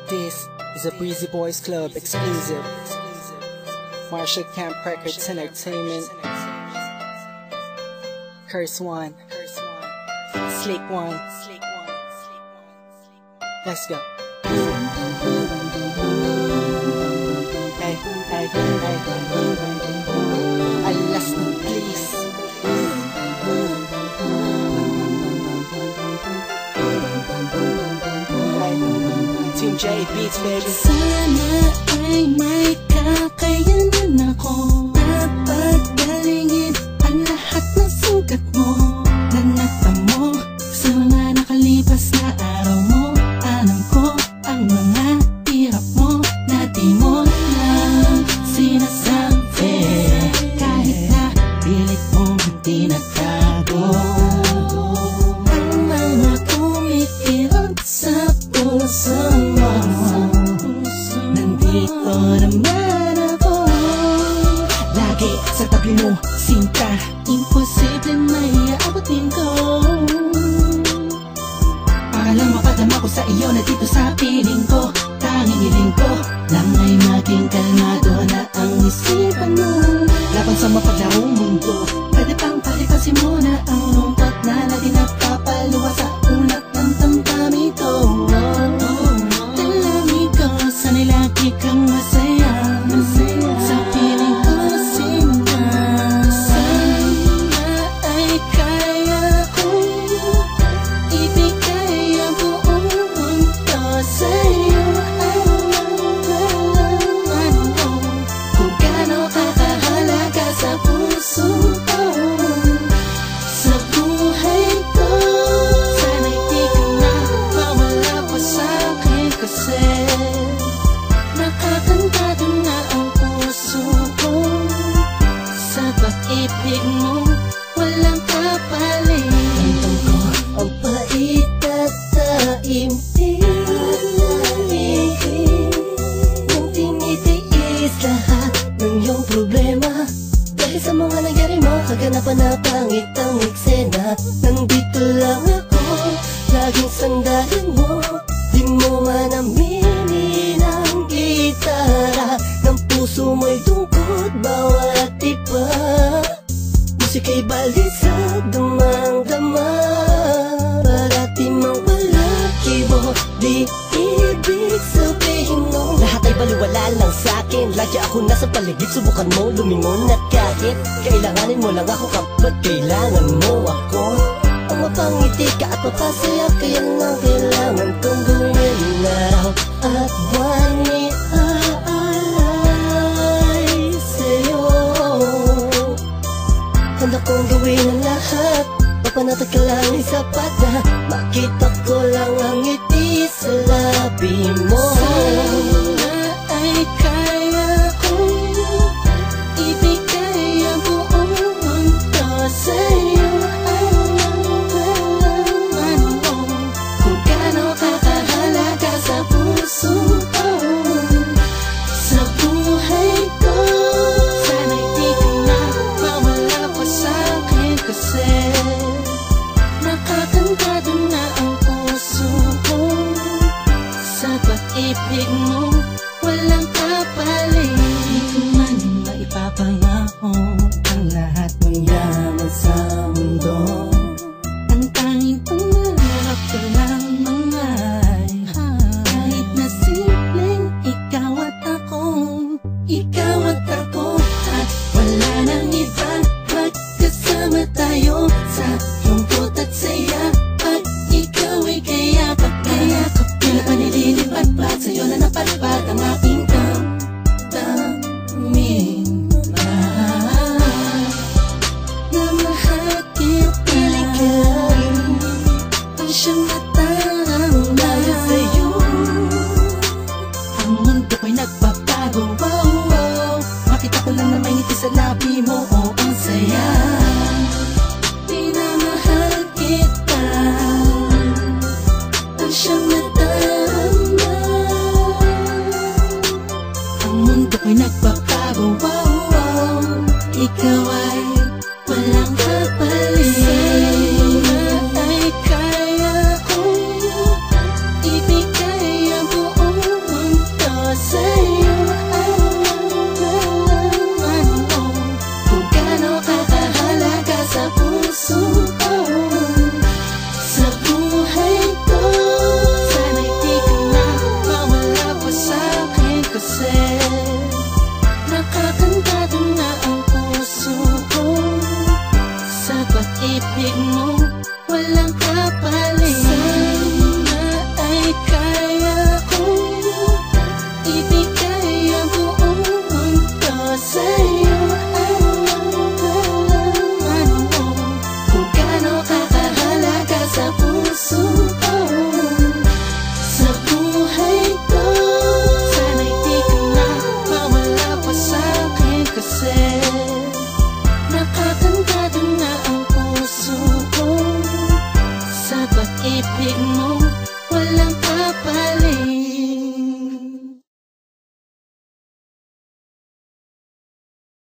This is a Breezy Boys Club exclusive. Marshall Camp Records Entertainment. Curse One. Slick One. Let's go. Hey, hey, hey. Alas na please. Hey, Team J Beats baby. Sana ay may kakayanan ako na paggalingin ang lahat ng sugat mo na natamo sa mga nakalipas na araw mo. Alam ko ang mga hirap mo na di mo lang sinasabi, kahit na pilit mong hindi nagtago. Ang mga kumikirot sa puso mo, nandito naman ako. Lagi sa tabi mo, sinta, imposible may aabutin ko. Para lang mapadama ko sa iyo na dito sa piling ko. Tanging hiling ko lang ay maging kalmado na ang isipan mo laban sa mapaglarong mundo. Pwede pang palipasin mo na ang lungkot na lagi nagpapaluwa sa unat ng damdamin ko. Dalangin ko sana'y lagi kang masaya sa piling ko, sinta. Sana ay kaya kong ibigay ang buong mundo sa'yo. Alam mo kung gaano kakahalaga sa puso ko, sa buhay ko. Sana'y di ka na mawala pa sa'kin, kasi nakakantado na ang puso ko. Sa pag-ibig mo walang kapalit. Tantang ko ang pait at taimtim, yung tinitiis lahat ng iyong problema. Dahil sa mga nangyari mo, kaganapan na pangit ang eksena. Nandito lang ako, laging sandalan mo. Di mo man aminin ang gitara ng puso mo'y lungkot bawat iba. Musika'y balisag, damang-dama, parati mawala kibo. Di ibig sabihin mo lahat ay baliwala lang sa'kin. Lagi ako nasa paligid, subukan mo lumingon. At kahit kailanganin mo lang ako kapag kailangan mo ako, ang mapangiti ka at mapasaya, kaya lang kailangan kong gawin araw at buwan ni aalay sa'yo. Handa kong gawin ang lahat, mapanatag ka lang ay sapat na makita ko lang ang ngiti sa labi mo. Sana ay kaya kong ibigay ang buong mundo sa'yo. Alam mo kung gaano kakahalaga sa puso ko, sa buhay ko. Sana'y di ka na mawala pa sa'kin, kasi nakakantado na ang puso ko. Sa pag-ibig mo walang kapalit. Di ko man maipapangako ang lahat ng yaman sa mundo. Ang tanging pangarap ko lamang ay kahit na simpleng ikaw at ako, ikaw at ako, at wala nang iba. Magkasama tayo sa lungkot at saya, pag ikaw ay kayakap, kayakap. Kailan pa nililipat pa sa'yo na napalipad ang aking damdamin. Na mahal kita, ang siyang natarang dahil sa'yo. Ang mundo ko'y nagbabago, wow, wow. Makita ko lang na may ngiti sa labi mo, oh, ang saya. Minamahal kita, ang siyang natarama. Ang mundo ko'y nagbabago, wow, wow. Ikaw ay